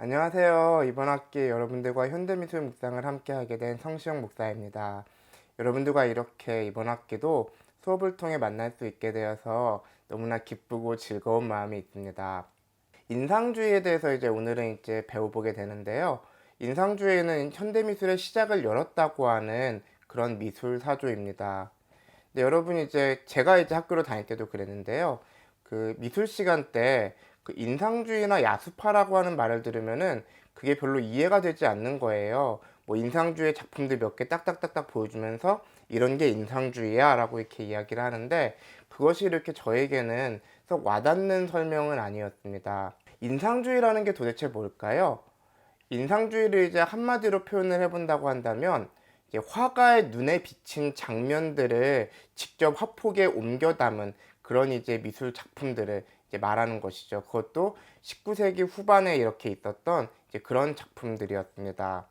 안녕하세요. 이번 학기 여러분들과 현대미술 묵상을 함께 하게 된 성시영 목사입니다. 여러분들과 이렇게 이번 학기도 수업을 통해 만날 수 있게 되어서 너무나 기쁘고 즐거운 마음이 있습니다. 인상주의에 대해서 오늘은 배워보게 되는데요. 인상주의는 현대미술의 시작을 열었다고 하는 그런 미술 사조입니다. 근데 여러분이 제가 학교를 다닐 때도 그랬는데요. 그 미술 시간 때 그 인상주의나 야수파라고 하는 말을 들으면은 그게 별로 이해가 되지 않는 거예요. 뭐 인상주의 작품들 몇 개 딱딱딱딱 보여주면서 이런 게 인상주의야라고 이렇게 이야기를 하는데 그것이 이렇게 저에게는 썩 와닿는 설명은 아니었습니다. 인상주의라는 게 도대체 뭘까요? 인상주의를 한마디로 표현을 해본다고 한다면 화가의 눈에 비친 장면들을 직접 화폭에 옮겨 담은 그런 미술 작품들을 말하는 것이죠. 그것도 19세기 후반에 이렇게 있었던 그런 작품들이었습니다.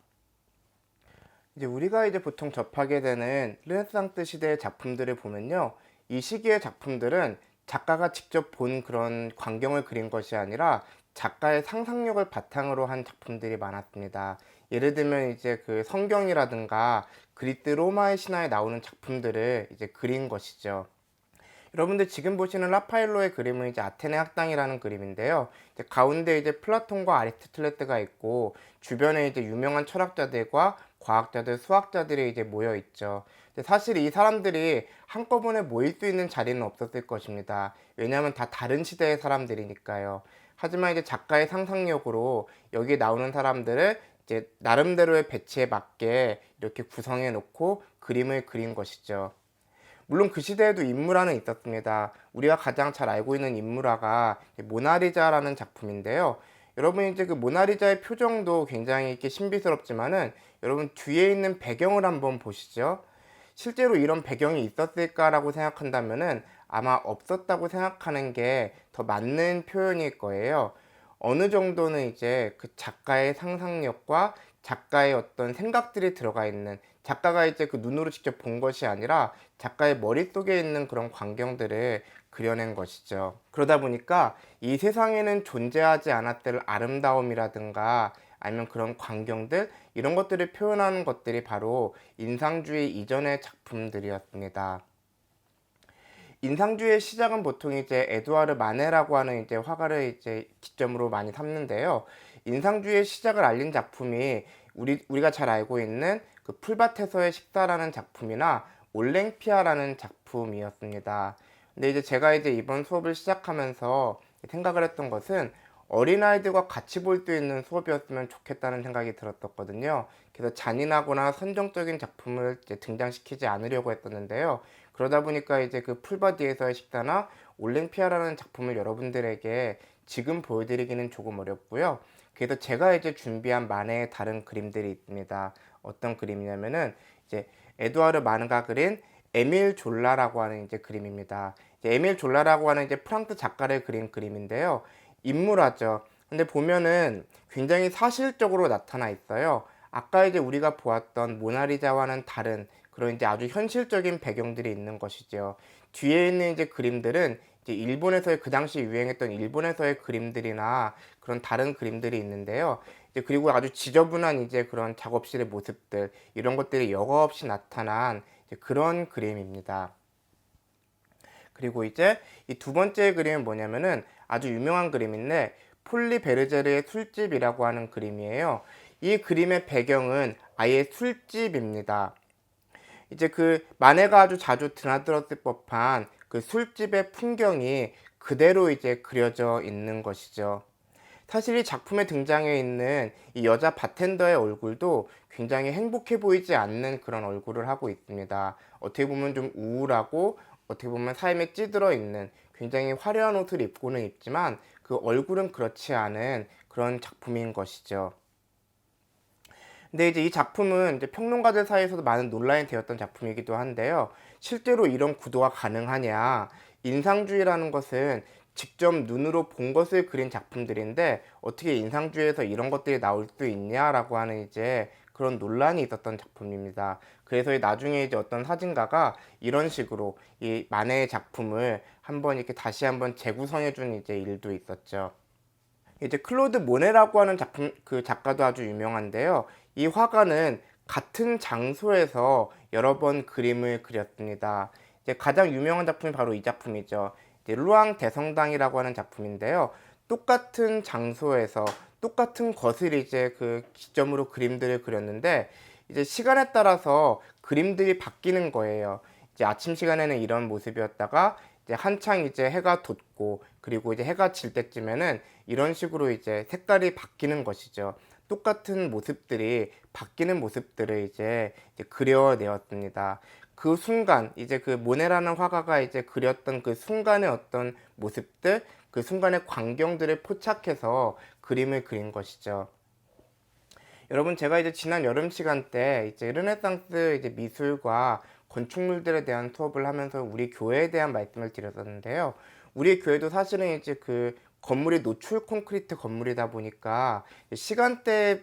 우리가 보통 접하게 되는 르네상스 시대의 작품들을 보면요. 이 시기의 작품들은 작가가 직접 본 그런 광경을 그린 것이 아니라 작가의 상상력을 바탕으로 한 작품들이 많았습니다. 예를 들면 그 성경이라든가 그리스 로마의 신화에 나오는 작품들을 그린 것이죠. 여러분들 지금 보시는 라파엘로의 그림은 아테네 학당이라는 그림인데요. 가운데 플라톤과 아리스토텔레스가 있고 주변에 유명한 철학자들과 과학자들, 수학자들이 모여 있죠. 사실 이 사람들이 한꺼번에 모일 수 있는 자리는 없었을 것입니다. 왜냐하면 다 다른 시대의 사람들이니까요. 하지만 작가의 상상력으로 여기 나오는 사람들을 나름대로의 배치에 맞게 이렇게 구성해 놓고 그림을 그린 것이죠. 물론 그 시대에도 인물화는 있었습니다. 우리가 가장 잘 알고 있는 인물화가 모나리자라는 작품인데요. 여러분 그 모나리자의 표정도 굉장히 이렇게 신비스럽지만은 여러분 뒤에 있는 배경을 한번 보시죠. 실제로 이런 배경이 있었을까라고 생각한다면은 아마 없었다고 생각하는 게 더 맞는 표현일 거예요. 어느 정도는 그 작가의 상상력과 작가의 어떤 생각들이 들어가 있는, 작가가 그 눈으로 직접 본 것이 아니라 작가의 머릿속에 있는 그런 광경들을 그려낸 것이죠. 그러다 보니까 이 세상에는 존재하지 않았을 아름다움이라든가 아니면 그런 광경들, 이런 것들을 표현하는 것들이 바로 인상주의 이전의 작품들이었습니다. 인상주의의 시작은 보통 에두아르 마네라고 하는 화가를 기점으로 많이 삼는데요. 인상주의의 시작을 알린 작품이 우리가 잘 알고 있는 그 풀밭에서의 식사라는 작품이나 올랭피아라는 작품이었습니다. 근데 제가 이번 수업을 시작하면서 생각을 했던 것은 어린아이들과 같이 볼 수 있는 수업이었으면 좋겠다는 생각이 들었었거든요. 그래서 잔인하거나 선정적인 작품을 등장시키지 않으려고 했었는데요. 그러다 보니까 그 풀바디에서의 식사나 올랭피아라는 작품을 여러분들에게 지금 보여드리기는 조금 어렵고요. 그래서 제가 준비한 만해의 다른 그림들이 있습니다. 어떤 그림이냐면은 에두아르 마네가 그린 에밀 졸라라고 하는 그림입니다. 에밀 졸라라고 하는 프랑스 작가를 그린 그림인데요. 인물화죠. 근데 보면은 굉장히 사실적으로 나타나 있어요. 아까 우리가 보았던 모나리자와는 다른 그런 아주 현실적인 배경들이 있는 것이죠. 뒤에 있는 그림들은 일본에서의 그 당시 유행했던 일본에서의 그림들이나 그런 다른 그림들이 있는데요. 그리고 아주 지저분한 그런 작업실의 모습들, 이런 것들이 여과 없이 나타난 그런 그림입니다. 그리고 이 두 번째 그림은 뭐냐면은 아주 유명한 그림인데 폴리 베르제르의 술집이라고 하는 그림이에요. 이 그림의 배경은 아예 술집입니다. 그 마네가 아주 자주 드나들었을 법한 그 술집의 풍경이 그대로 그려져 있는 것이죠. 사실 이 작품에 등장해 있는 이 여자 바텐더의 얼굴도 굉장히 행복해 보이지 않는 그런 얼굴을 하고 있습니다. 어떻게 보면 좀 우울하고 어떻게 보면 삶에 찌들어 있는, 굉장히 화려한 옷을 입고는 있지만 그 얼굴은 그렇지 않은 그런 작품인 것이죠. 근데 이 작품은 평론가들 사이에서도 많은 논란이 되었던 작품이기도 한데요. 실제로 이런 구도가 가능하냐? 인상주의라는 것은 직접 눈으로 본 것을 그린 작품들인데 어떻게 인상주의에서 이런 것들이 나올 수 있냐라고 하는 그런 논란이 있었던 작품입니다. 그래서 나중에 어떤 사진가가 이런 식으로 이 마네의 작품을 한번 이렇게 다시 한번 재구성해 준 일도 있었죠. 이제 클로드 모네라고 하는 작품 그 작가도 아주 유명한데요. 이 화가는 같은 장소에서 여러 번 그림을 그렸습니다. 이제 가장 유명한 작품이 바로 이 작품이죠. 이제 루앙 대성당이라고 하는 작품인데요. 똑같은 장소에서 똑같은 것을 이제 그 기점으로 그림들을 그렸는데 이제 시간에 따라서 그림들이 바뀌는 거예요. 이제 아침 시간에는 이런 모습이었다가 이제 한창 이제 해가 돋고 그리고 이제 해가 질 때쯤에는 이런 식으로 이제 색깔이 바뀌는 것이죠. 똑같은 모습들이 바뀌는 모습들을 이제 그려내었습니다. 그 순간 이제 그 모네라는 화가가 이제 그렸던 그 순간의 어떤 모습들, 그 순간의 광경들을 포착해서 그림을 그린 것이죠. 여러분 제가 이제 지난 여름 시간 때 이제 르네상스 이제 미술과 건축물들에 대한 수업을 하면서 우리 교회에 대한 말씀을 드렸었는데요. 우리 교회도 사실은 이제 그 건물이 노출 콘크리트 건물이다 보니까 시간대에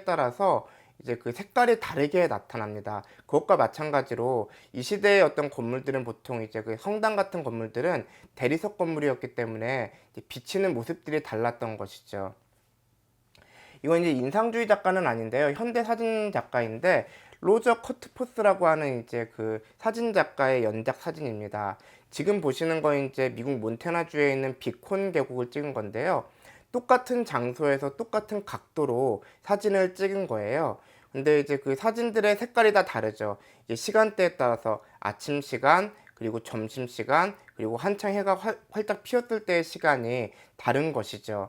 따라서 이제 그 색깔이 다르게 나타납니다. 그것과 마찬가지로 이 시대의 어떤 건물들은 보통 이제 그 성당 같은 건물들은 대리석 건물이었기 때문에 비치는 모습들이 달랐던 것이죠. 이건 이제 인상주의 작가는 아닌데요. 현대 사진 작가인데 로저 커트포스라고 하는 이제 그 사진 작가의 연작 사진입니다. 지금 보시는 거 이제 미국 몬태나주에 있는 비콘 계곡을 찍은 건데요. 똑같은 장소에서 똑같은 각도로 사진을 찍은 거예요. 근데 이제 그 사진들의 색깔이 다 다르죠. 이제 시간대에 따라서 아침 시간, 그리고 점심 시간, 그리고 한창 해가 활짝 피었을 때의 시간이 다른 것이죠.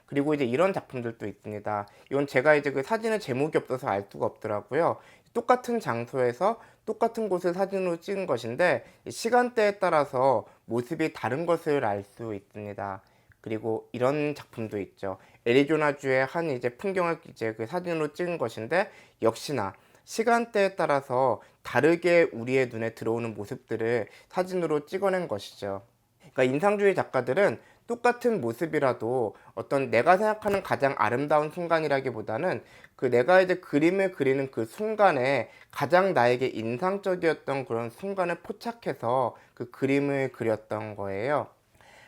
그리고 이제 이런 작품들도 있습니다. 이건 제가 이제 그 사진의 제목이 없어서 알 수가 없더라고요. 똑같은 장소에서 똑같은 곳을 사진으로 찍은 것인데 시간대에 따라서 모습이 다른 것을 알 수 있습니다. 그리고 이런 작품도 있죠. 애리조나주의 한 이제 풍경을 이제 그 사진으로 찍은 것인데 역시나 시간대에 따라서 다르게 우리의 눈에 들어오는 모습들을 사진으로 찍어낸 것이죠. 그러니까 인상주의 작가들은 똑같은 모습이라도 어떤 내가 생각하는 가장 아름다운 순간이라기보다는 그 내가 이제 그림을 그리는 그 순간에 가장 나에게 인상적이었던 그런 순간을 포착해서 그 그림을 그렸던 거예요.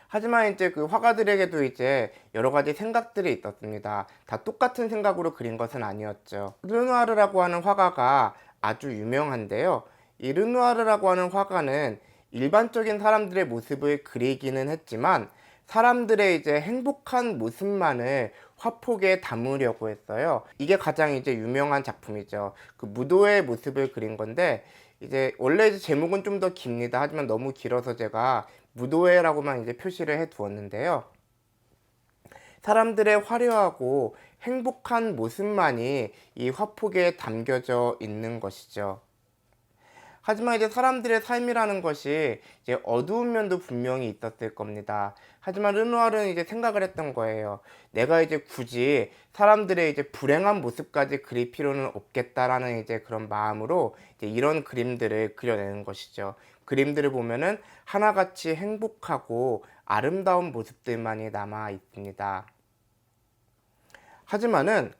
하지만 이제 그 화가들에게도 이제 여러 가지 생각들이 있었습니다. 다 똑같은 생각으로 그린 것은 아니었죠. 르누아르라고 하는 화가가 아주 유명한데요. 이 르누아르라고 하는 화가는 일반적인 사람들의 모습을 그리기는 했지만 사람들의 이제 행복한 모습만을 화폭에 담으려고 했어요. 이게 가장 이제 유명한 작품이죠. 그 무도의 모습을 그린 건데 이제 원래 이제 제목은 좀 더 깁니다. 하지만 너무 길어서 제가 무도회라고만 이제 표시를 해 두었는데요. 사람들의 화려하고 행복한 모습만이 이 화폭에 담겨져 있는 것이죠. 하지만 이제 사람들의 삶이라는 것이 이제 어두운 면도 분명히 있었을 겁니다. 하지만 르누아르는 이제 생각을 했던 거예요. 내가 이제 굳이 사람들의 이제 불행한 모습까지 그릴 필요는 없겠다라는 이제 그런 마음으로 이제 이런 그림들을 그려내는 것이죠. 그림들을 보면은 하나같이 행복하고 아름다운 모습들만이 남아 있습니다. 하지만은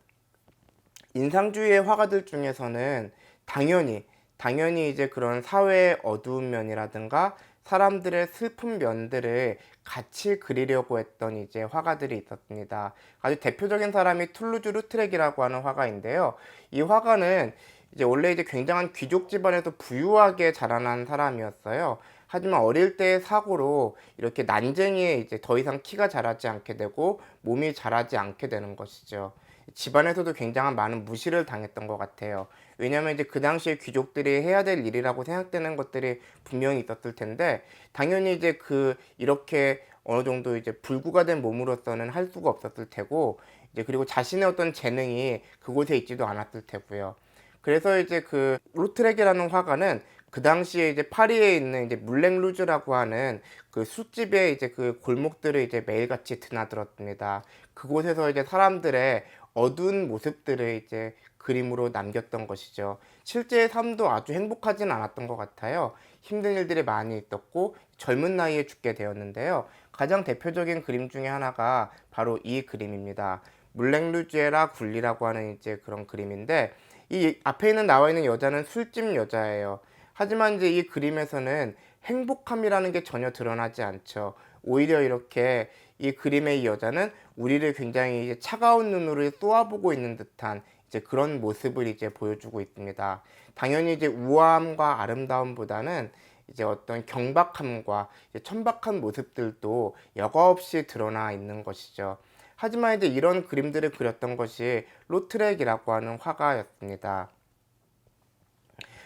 인상주의의 화가들 중에서는 당연히 이제 그런 사회의 어두운 면이라든가 사람들의 슬픈 면들을 같이 그리려고 했던 이제 화가들이 있었습니다. 아주 대표적인 사람이 툴루즈 루트렉이라고 하는 화가인데요. 이 화가는 이제 원래 이제 굉장한 귀족 집안에서 부유하게 자라난 사람이었어요. 하지만 어릴 때의 사고로 이렇게 난쟁이에 이제 더 이상 키가 자라지 않게 되고 몸이 자라지 않게 되는 것이죠. 집안에서도 굉장한 많은 무시를 당했던 것 같아요. 왜냐하면 이제 그 당시에 귀족들이 해야 될 일이라고 생각되는 것들이 분명히 있었을 텐데 당연히 이제 그 이렇게 어느 정도 이제 불구가 된 몸으로서는 할 수가 없었을 테고 이제 그리고 자신의 어떤 재능이 그곳에 있지도 않았을 테고요. 그래서 이제 그 로트렉이라는 화가는 그 당시에 이제 파리에 있는 이제 물랭루즈라고 하는 그 술집에 이제 그 골목들을 이제 매일같이 드나들었습니다. 그곳에서 이제 사람들의 어두운 모습들을 이제 그림으로 남겼던 것이죠. 실제의 삶도 아주 행복하진 않았던 것 같아요. 힘든 일들이 많이 있었고 젊은 나이에 죽게 되었는데요. 가장 대표적인 그림 중에 하나가 바로 이 그림입니다. 물랭루즈에라 굴리라고 하는 이제 그런 그림인데 이 앞에 있는 나와 있는 여자는 술집 여자예요. 하지만 이제 이 그림에서는 행복함이라는 게 전혀 드러나지 않죠. 오히려 이렇게 이 그림의 이 여자는 우리를 굉장히 이제 차가운 눈으로 쏘아보고 있는 듯한 이제 그런 모습을 이제 보여주고 있습니다. 당연히 이제 우아함과 아름다움보다는 이제 어떤 경박함과 이제 천박한 모습들도 여과 없이 드러나 있는 것이죠. 하지만 이제 이런 그림들을 그렸던 것이 로트렉이라고 하는 화가였습니다.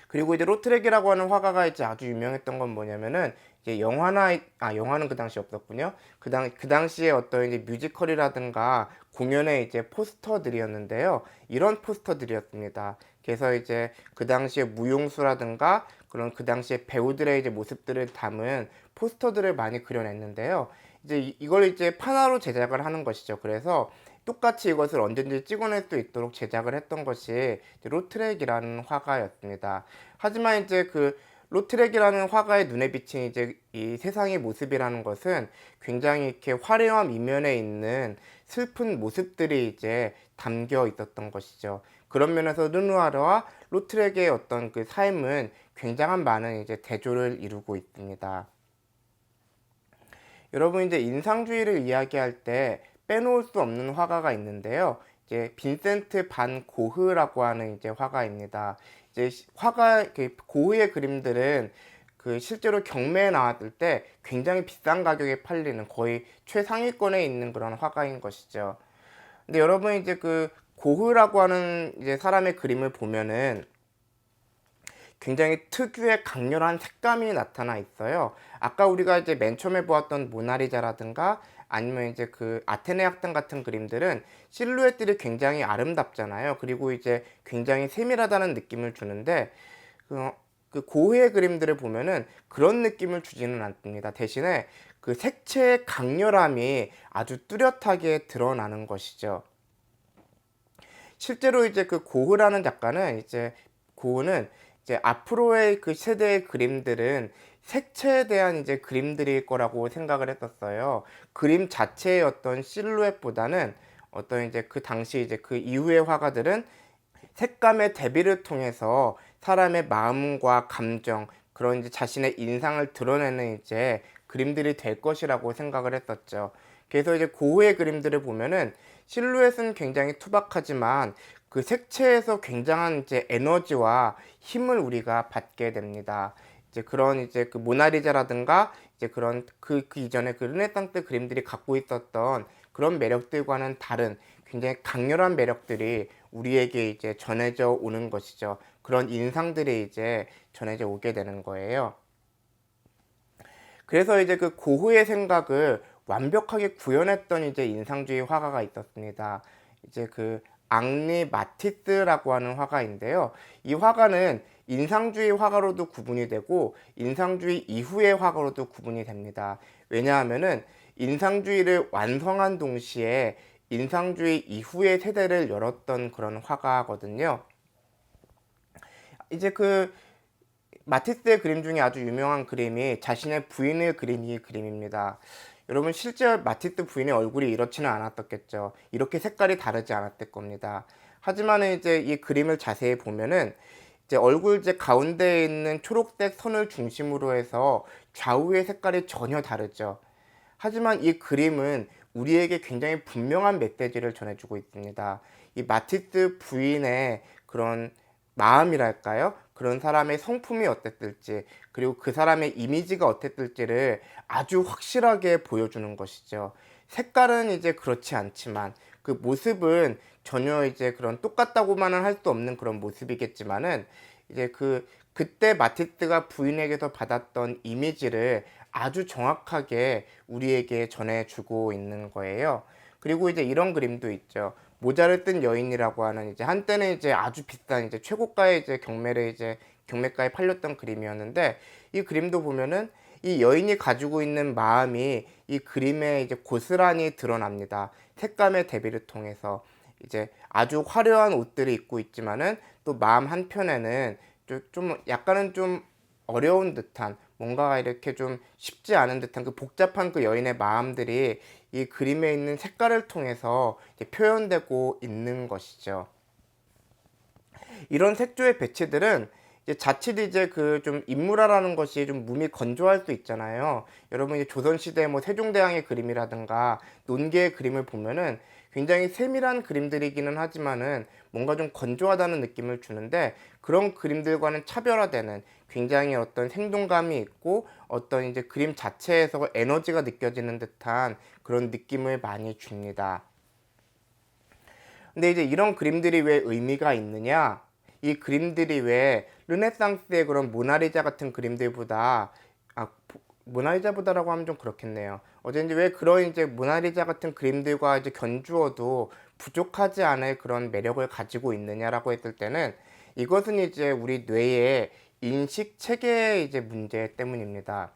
그리고 이제 로트렉이라고 하는 화가가 이제 아주 유명했던 건 뭐냐면은 이제 영화는 그 당시 없었군요. 그 당시에 어떤 이제 뮤지컬이라든가 공연의 이제 포스터들이었는데요. 이런 포스터들이었습니다. 그래서 이제 그 당시에 무용수라든가 그런 그 당시에 배우들의 이제 모습들을 담은 포스터들을 많이 그려냈는데요. 이제 이걸 이제 판화로 제작을 하는 것이죠. 그래서 똑같이 이것을 언제든지 찍어낼 수 있도록 제작을 했던 것이 로트렉이라는 화가였습니다. 하지만 이제 그 로트렉이라는 화가의 눈에 비친 이제 이 세상의 모습이라는 것은 굉장히 이렇게 화려한 이면에 있는 슬픈 모습들이 이제 담겨 있었던 것이죠. 그런 면에서 르누아르와 로트렉의 어떤 그 삶은 굉장한 많은 이제 대조를 이루고 있습니다. 여러분 이제 인상주의를 이야기할 때 빼놓을 수 없는 화가가 있는데요. 이제 빈센트 반 고흐라고 하는 이제 화가입니다. 이제 고흐의 그림들은 그 실제로 경매에 나왔을 때 굉장히 비싼 가격에 팔리는 거의 최상위권에 있는 그런 화가인 것이죠. 근데 여러분 이제 그 고흐라고 하는 이제 사람의 그림을 보면은 굉장히 특유의 강렬한 색감이 나타나 있어요. 아까 우리가 이제 맨 처음에 보았던 모나리자라든가 아니면 이제 그 아테네 학당 같은 그림들은 실루엣들이 굉장히 아름답잖아요. 그리고 이제 굉장히 세밀하다는 느낌을 주는데 그 고흐의 그림들을 보면은 그런 느낌을 주지는 않습니다. 대신에 그 색채의 강렬함이 아주 뚜렷하게 드러나는 것이죠. 실제로 이제 그 고흐는 이제 앞으로의 그 세대의 그림들은 색채에 대한 이제 그림들일 거라고 생각을 했었어요. 그림 자체의 어떤 실루엣보다는 어떤 이제 그 당시 이제 그 이후의 화가들은 색감의 대비를 통해서 사람의 마음과 감정, 그런 이제 자신의 인상을 드러내는 이제 그림들이 될 것이라고 생각을 했었죠. 그래서 이제 고흐의 그림들을 보면은 실루엣은 굉장히 투박하지만 그 색채에서 굉장한 이제 에너지와 힘을 우리가 받게 됩니다. 이제 그 모나리자라든가 이제 그런 그 이전에 그 르네상스 그림들이 갖고 있었던 그런 매력들과는 다른 굉장히 강렬한 매력들이 우리에게 이제 전해져 오는 것이죠. 그런 인상들이 이제 전해져 오게 되는 거예요. 그래서 이제 그 고흐의 생각을 완벽하게 구현했던 이제 인상주의 화가가 있었습니다. 이제 그 앙리 마티스라고 하는 화가인데요. 이 화가는 인상주의 화가로도 구분이 되고 인상주의 이후의 화가로도 구분이 됩니다. 왜냐하면은 인상주의를 완성한 동시에 인상주의 이후의 세대를 열었던 그런 화가거든요. 이제 그 마티스의 그림 중에 아주 유명한 그림이 자신의 부인을 그린 이 그림입니다. 여러분 실제 마티스 부인의 얼굴이 이렇지는 않았었겠죠. 이렇게 색깔이 다르지 않았을 겁니다. 하지만 이제 이 그림을 자세히 보면은 이제 얼굴 이제 가운데에 있는 초록색 선을 중심으로 해서 좌우의 색깔이 전혀 다르죠. 하지만 이 그림은 우리에게 굉장히 분명한 메시지를 전해주고 있습니다. 이 마티스 부인의 그런 마음이랄까요? 그런 사람의 성품이 어땠을지, 그리고 그 사람의 이미지가 어땠을지를 아주 확실하게 보여주는 것이죠. 색깔은 이제 그렇지 않지만 그 모습은 전혀 이제 그런 똑같다고만은 할 수 없는 그런 모습이겠지만은 이제 그때 마티스가 부인에게서 받았던 이미지를 아주 정확하게 우리에게 전해주고 있는 거예요. 그리고 이제 이런 그림도 있죠. 모자를 뜬 여인이라고 하는 이제 한때는 이제 아주 비싼 이제 최고가의 이제 경매가에 팔렸던 그림이었는데 이 그림도 보면은 이 여인이 가지고 있는 마음이 이 그림에 이제 고스란히 드러납니다. 색감의 대비를 통해서 이제 아주 화려한 옷들을 입고 있지만은 또 마음 한편에는 좀 약간은 좀 어려운 듯한 뭔가가 이렇게 좀 쉽지 않은 듯한 그 복잡한 그 여인의 마음들이 이 그림에 있는 색깔을 통해서 표현되고 있는 것이죠. 이런 색조의 배치들은 이제 자칫 이제 그 좀 인물화라는 것이 좀 몸이 건조할 수 있잖아요. 여러분 이제 조선시대 뭐 세종대왕의 그림이라든가 논개의 그림을 보면은 굉장히 세밀한 그림들이기는 하지만은 뭔가 좀 건조하다는 느낌을 주는데, 그런 그림들과는 차별화되는 굉장히 어떤 생동감이 있고 어떤 이제 그림 자체에서 에너지가 느껴지는 듯한 그런 느낌을 많이 줍니다. 근데 이제 이런 그림들이 왜 의미가 있느냐? 이 그림들이 왜 르네상스의 그런 모나리자 같은 그림들보다, 모나리자보다라고 하면 좀 그렇겠네요. 어쨌든지 왜 그런 이제 모나리자 같은 그림들과 이제 견주어도 부족하지 않을 그런 매력을 가지고 있느냐라고 했을 때는, 이것은 이제 우리 뇌의 인식 체계의 이제 문제 때문입니다.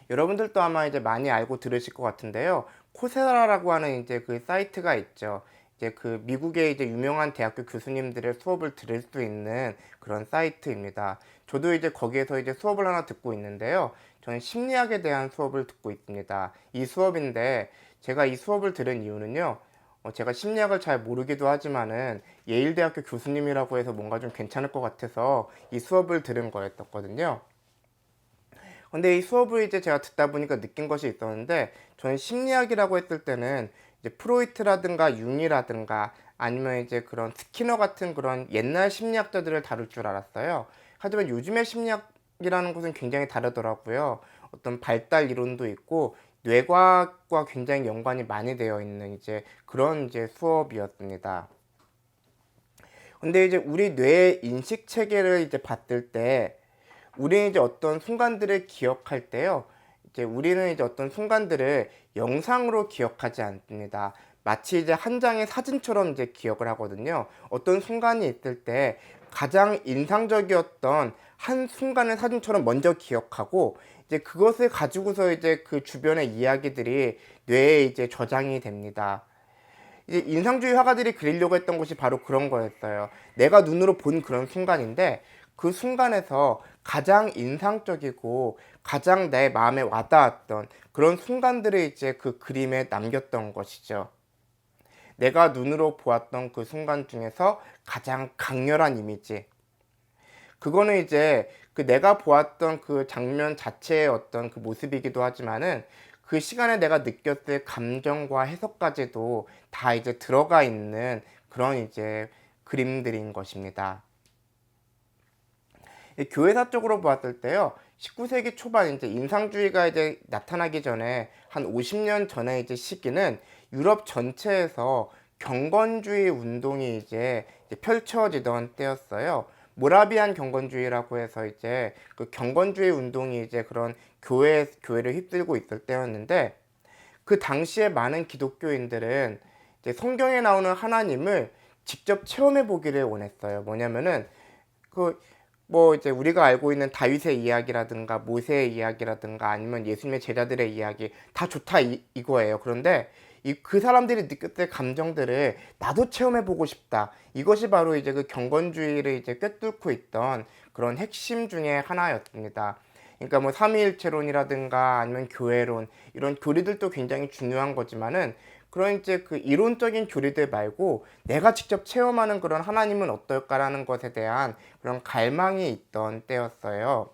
여러분들도 아마 이제 많이 알고 들으실 것 같은데요. 코세라라고 하는 이제 그 사이트가 있죠. 이제 그 미국의 이제 유명한 대학교 교수님들의 수업을 들을 수 있는 그런 사이트입니다. 저도 이제 거기에서 이제 수업을 하나 듣고 있는데요. 저는 심리학에 대한 수업을 듣고 있습니다. 이 수업인데, 제가 이 수업을 들은 이유는요. 제가 심리학을 잘 모르기도 하지만은 예일대학교 교수님이라고 해서 뭔가 좀 괜찮을 것 같아서 이 수업을 들은 거였거든요. 근데 이 수업을 이제 제가 듣다 보니까 느낀 것이 있었는데, 저는 심리학이라고 했을 때는 이제 프로이트라든가 융이라든가 아니면 이제 그런 스키너 같은 그런 옛날 심리학자들을 다룰 줄 알았어요. 하지만 요즘의 심리학이라는 것은 굉장히 다르더라고요. 어떤 발달 이론도 있고 뇌과학과 굉장히 연관이 많이 되어 있는 이제 그런 이제 수업이었습니다. 근데 이제 우리 뇌의 인식 체계를 이제 봤을 때, 우리는 이제 어떤 순간들을 기억할 때요. 이제 우리는 이제 어떤 순간들을 영상으로 기억하지 않습니다. 마치 이제 한 장의 사진처럼 이제 기억을 하거든요. 어떤 순간이 있을 때 가장 인상적이었던 한 순간의 사진처럼 먼저 기억하고, 이제 그것을 가지고서 이제 그 주변의 이야기들이 뇌에 이제 저장이 됩니다. 이제 인상주의 화가들이 그리려고 했던 것이 바로 그런 거였어요. 내가 눈으로 본 그런 순간인데, 그 순간에서 가장 인상적이고 가장 내 마음에 와닿았던 그런 순간들을 이제 그 그림에 남겼던 것이죠. 내가 눈으로 보았던 그 순간 중에서 가장 강렬한 이미지. 그거는 이제 그 내가 보았던 그 장면 자체의 어떤 그 모습이기도 하지만은, 그 시간에 내가 느꼈을 감정과 해석까지도 다 이제 들어가 있는 그런 이제 그림들인 것입니다. 교회사 쪽으로 보았을 때요. 19세기 초반 이제 인상주의가 이제 나타나기 전에 한 50년 전의 이제 시기는 유럽 전체에서 경건주의 운동이 이제 펼쳐지던 때였어요. 모라비안 경건주의라고 해서 이제 그 경건주의 운동이 이제 그런 교회를 휩쓸고 있을 때였는데, 그 당시에 많은 기독교인들은 이제 성경에 나오는 하나님을 직접 체험해 보기를 원했어요. 뭐냐면은 그 뭐 이제 우리가 알고 있는 다윗의 이야기라든가 모세의 이야기라든가 아니면 예수님의 제자들의 이야기 다 좋다 이거예요. 그런데 그 사람들이 느꼈을 감정들을 나도 체험해 보고 싶다. 이것이 바로 이제 그 경건주의를 이제 꿰뚫고 있던 그런 핵심 중에 하나였습니다. 그러니까 뭐 삼위일체론이라든가 아니면 교회론, 이런 교리들도 굉장히 중요한 거지만은, 그런 이제 그 이론적인 교리들 말고 내가 직접 체험하는 그런 하나님은 어떨까라는 것에 대한 그런 갈망이 있던 때였어요.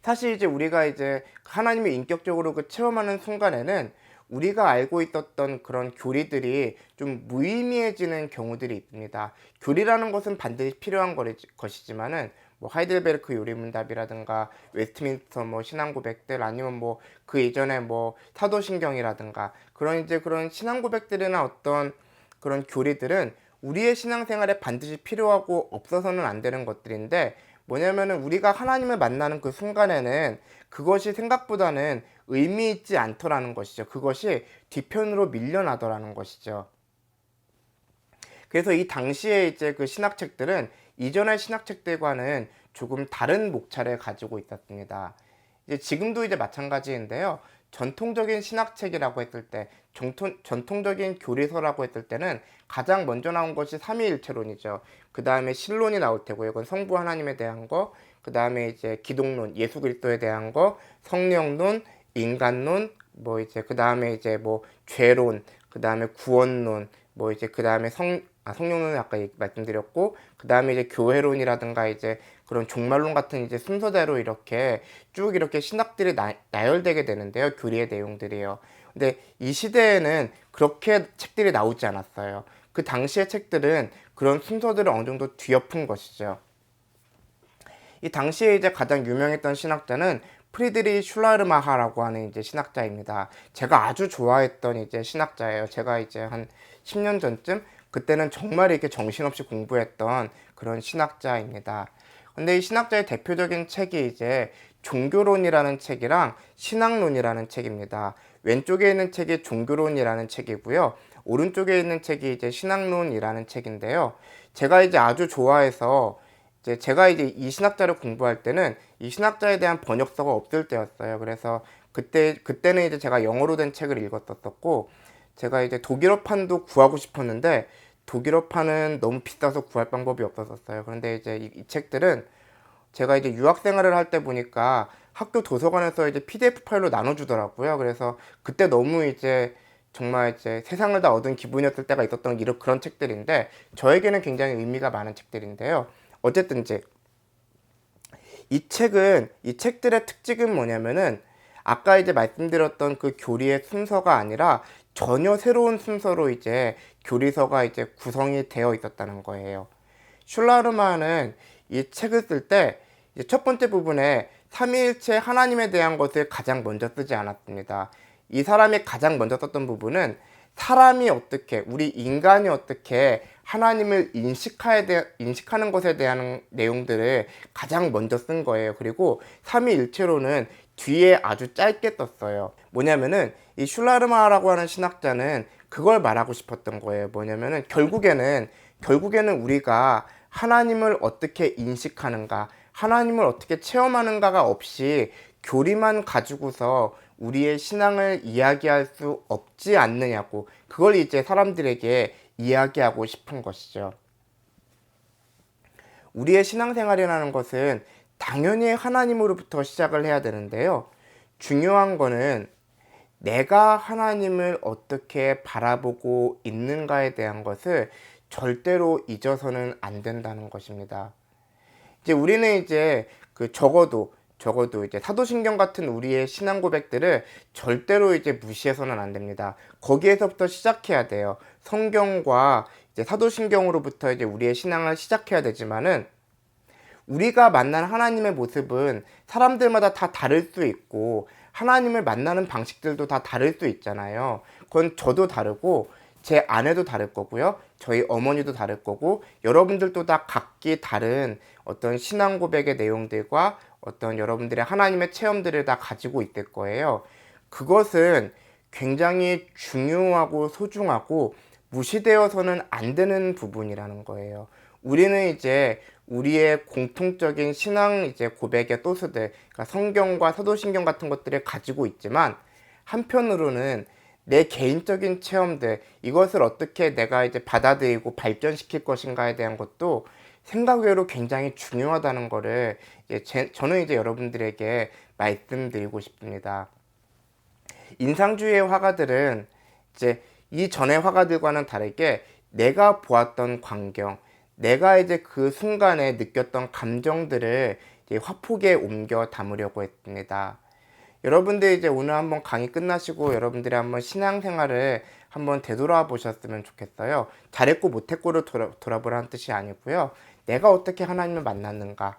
사실 이제 우리가 이제 하나님을 인격적으로 그 체험하는 순간에는 우리가 알고 있었던 그런 교리들이 좀 무의미해지는 경우들이 있습니다. 교리라는 것은 반드시 필요한 것이지만은, 뭐 하이델베르크 요리문답이라든가 웨스트민스터 뭐 신앙고백들 아니면 뭐 그 이전에 뭐 사도신경이라든가 그런 이제 그런 신앙고백들이나 어떤 그런 교리들은 우리의 신앙생활에 반드시 필요하고 없어서는 안 되는 것들인데, 뭐냐면은 우리가 하나님을 만나는 그 순간에는 그것이 생각보다는 의미 있지 않더라는 것이죠. 그것이 뒤편으로 밀려나더라는 것이죠. 그래서 이 당시에 이제 그 신학책들은 이전의 신학책들과는 조금 다른 목차를 가지고 있었습니다. 이제 지금도 이제 마찬가지인데요. 전통적인 신학책이라고 했을 때, 전통적인 교리서라고 했을 때는 가장 먼저 나온 것이 삼위일체론이죠. 그 다음에 신론이 나올 테고요. 이건 성부 하나님에 대한 거, 그 다음에 이제 기독론, 예수 그리스도에 대한 거, 성령론, 인간론, 뭐 이제 그 다음에 이제 뭐 죄론, 그 다음에 구원론, 뭐 이제 그 다음에 성령론은 아까 말씀드렸고, 그 다음에 이제 교회론이라든가 이제 그런 종말론 같은 이제 순서대로 이렇게 쭉 이렇게 신학들이 나열되게 되는데요. 교리의 내용들이요. 근데 이 시대에는 그렇게 책들이 나오지 않았어요. 그 당시의 책들은 그런 순서들을 어느 정도 뒤엎은 것이죠. 이 당시에 이제 가장 유명했던 신학자는 프리드리히 슐라르마하라고 하는 이제 신학자입니다. 제가 아주 좋아했던 이제 신학자예요. 제가 이제 한 10년 전쯤, 그때는 정말 이렇게 정신없이 공부했던 그런 신학자입니다. 근데 이 신학자의 대표적인 책이 이제 종교론이라는 책이랑 신학론이라는 책입니다. 왼쪽에 있는 책이 종교론이라는 책이고요. 오른쪽에 있는 책이 이제 신학론이라는 책인데요. 제가 이제 아주 좋아해서 제가 이제 이 신학자를 공부할 때는 이 신학자에 대한 번역서가 없을 때였어요. 그래서 그때는 이제 제가 영어로 된 책을 읽었었고, 제가 이제 독일어판도 구하고 싶었는데 독일어판은 너무 비싸서 구할 방법이 없었어요. 그런데 이제 이 책들은 제가 이제 유학 생활을 할 때 보니까 학교 도서관에서 이제 PDF 파일로 나눠주더라고요. 그래서 그때 너무 이제 정말 이제 세상을 다 얻은 기분이었을 때가 있었던 이런 그런 책들인데, 저에게는 굉장히 의미가 많은 책들인데요. 어쨌든지 이 책들의 특징은 뭐냐면은, 아까 이제 말씀드렸던 그 교리의 순서가 아니라 전혀 새로운 순서로 이제 교리서가 이제 구성이 되어 있었다는 거예요. 슐라르마는 이 책을 쓸 때 첫 번째 부분에 삼위일체 하나님에 대한 것을 가장 먼저 쓰지 않았습니다. 이 사람이 가장 먼저 썼던 부분은 사람이 어떻게, 우리 인간이 어떻게 하나님을 인식하는 것에 대한 내용들을 가장 먼저 쓴 거예요. 그리고 삼위일체로는 뒤에 아주 짧게 떴어요. 뭐냐면은 이 슐라르마라고 하는 신학자는 그걸 말하고 싶었던 거예요. 뭐냐면은 결국에는 우리가 하나님을 어떻게 인식하는가, 하나님을 어떻게 체험하는가가 없이 교리만 가지고서 우리의 신앙을 이야기할 수 없지 않느냐고, 그걸 이제 사람들에게 이야기하고 싶은 것이죠. 우리의 신앙생활이라는 것은 당연히 하나님으로부터 시작을 해야 되는데요. 중요한 거는 내가 하나님을 어떻게 바라보고 있는가에 대한 것을 절대로 잊어서는 안 된다는 것입니다. 이제 우리는 이제 적어도 이제 사도신경 같은 우리의 신앙 고백들을 절대로 이제 무시해서는 안 됩니다. 거기에서부터 시작해야 돼요. 성경과 이제 사도신경으로부터 이제 우리의 신앙을 시작해야 되지만은, 우리가 만난 하나님의 모습은 사람들마다 다 다를 수 있고 하나님을 만나는 방식들도 다 다를 수 있잖아요. 그건 저도 다르고 제 아내도 다를 거고요. 저희 어머니도 다를 거고 여러분들도 다 각기 다른 어떤 신앙 고백의 내용들과 어떤 여러분들의 하나님의 체험들을 다 가지고 있을 거예요. 그것은 굉장히 중요하고 소중하고 무시되어서는 안 되는 부분이라는 거예요. 우리는 이제 우리의 공통적인 신앙 이제 고백의 소스들, 그러니까 성경과 사도신경 같은 것들을 가지고 있지만, 한편으로는 내 개인적인 체험들, 이것을 어떻게 내가 이제 받아들이고 발전시킬 것인가에 대한 것도 생각 외로 굉장히 중요하다는 거를 저는 이제 여러분들에게 말씀드리고 싶습니다. 인상주의의 화가들은 이제 이전의 화가들과는 다르게 내가 보았던 광경, 내가 이제 그 순간에 느꼈던 감정들을 이제 화폭에 옮겨 담으려고 했습니다. 여러분들 이제 오늘 한번 강의 끝나시고 여러분들이 한번 신앙생활을 한번 되돌아 보셨으면 좋겠어요. 잘했고 못했고를 돌아보라는 뜻이 아니고요. 내가 어떻게 하나님을 만났는가,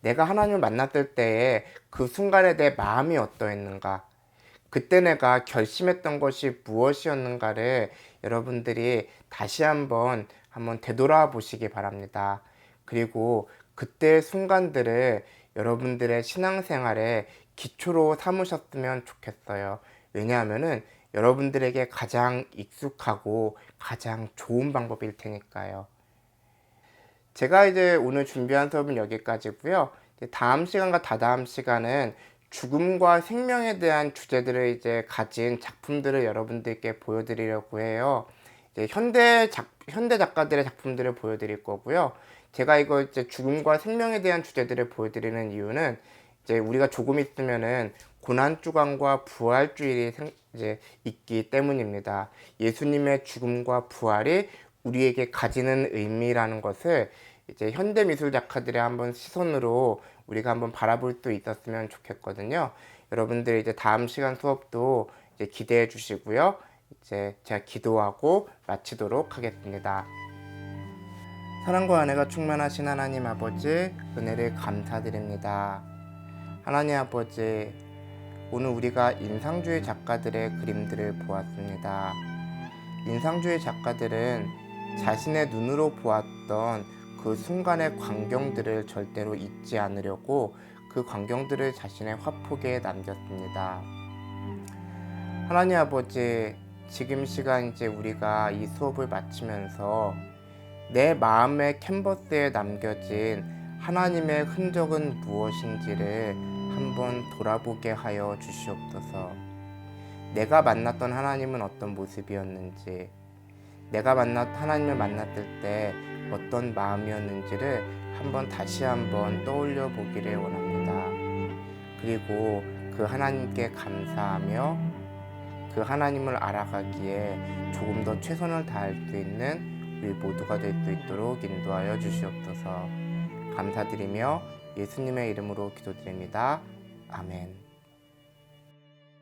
내가 하나님을 만났을 때에 그 순간에 내 마음이 어떠했는가, 그때 내가 결심했던 것이 무엇이었는가를 여러분들이 다시 한번 되돌아 보시기 바랍니다. 그리고 그때의 순간들을 여러분들의 신앙생활에 기초로 삼으셨으면 좋겠어요. 왜냐하면은 여러분들에게 가장 익숙하고 가장 좋은 방법일 테니까요. 제가 이제 오늘 준비한 수업은 여기까지고요. 다음 시간과 다다음 시간은 죽음과 생명에 대한 주제들을 이제 가진 작품들을 여러분들께 보여드리려고 해요. 이제 현대 작가들의 작품들을 보여드릴 거고요. 제가 이거 이제 죽음과 생명에 대한 주제들을 보여드리는 이유는, 이제 우리가 조금 있으면은 고난주간과 부활주일이 이제 있기 때문입니다. 예수님의 죽음과 부활이 우리에게 가지는 의미라는 것을 이제 현대 미술 작가들의 한번 시선으로 우리가 한번 바라볼 수 있었으면 좋겠거든요. 여러분들 이제 다음 시간 수업도 이제 기대해 주시고요. 이제 제가 기도하고 마치도록 하겠습니다. 사랑과 은혜가 충만하신 하나님 아버지, 은혜를 감사드립니다. 하나님 아버지, 오늘 우리가 인상주의 작가들의 그림들을 보았습니다. 인상주의 작가들은 자신의 눈으로 보았던 그 순간의 광경들을 절대로 잊지 않으려고 그 광경들을 자신의 화폭에 남겼습니다. 하나님 아버지, 지금 시간 이제 우리가 이 수업을 마치면서 내 마음의 캔버스에 남겨진 하나님의 흔적은 무엇인지를 한번 돌아보게 하여 주시옵소서. 내가 만났던 하나님은 어떤 모습이었는지, 내가 하나님을 만났을 때 어떤 마음이었는지를 다시 한번 떠올려 보기를 원합니다. 그리고 그 하나님께 감사하며 그 하나님을 알아가기에 조금 더 최선을 다할 수 있는 우리 모두가 될 수 있도록 인도하여 주시옵소서. 감사드리며 예수님의 이름으로 기도드립니다. 아멘.